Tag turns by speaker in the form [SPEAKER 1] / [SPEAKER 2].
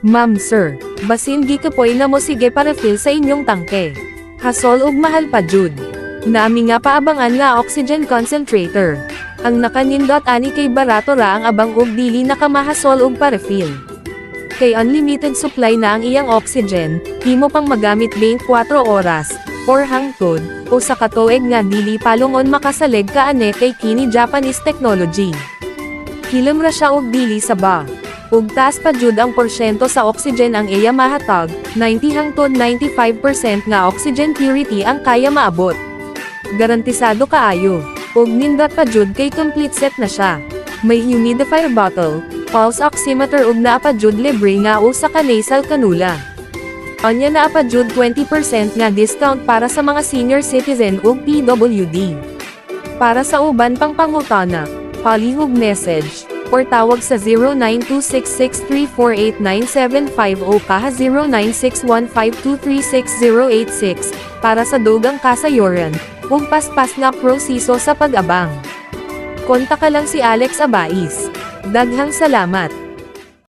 [SPEAKER 1] Ma'am sir, basin gi kapoy na mo sige para fill sa inyong tangke. Hasol ug mahal pa jud. Nami nga paabangan nga oxygen concentrator. Ang nakanindot ani kay barato ra ang abang ug dili nakamahasol ug pa-refill. Kay unlimited supply na ang iyang oxygen, himo pang magamit 24 oras, or hangtod, o sa katuig nga dili palungon makasaleg kaane kay kini Japanese technology. Hilom ra siya og dili sa ba. Ug taas pa jud ang porsyento sa oxygen ang iya mahatag, 90 hangtod 95% nga oxygen purity ang kaya maabot. Garantisado kaayo. Ug nindot pa jud kay complete set na siya. May humidifier bottle, pulse oximeter ug naa pa jud libre nga usa ka nasal cannula. Anya naa pa jud 20% nga discount para sa mga senior citizen ug PWD. Para sa uban pang pangutana, palihog message, or tawag sa 092663489750 o kaha 096152368086, para sa dugang kasayuran, ug paspas nga proseso sa pag-abang. Konta ka lang si Alex Abais. Daghang salamat.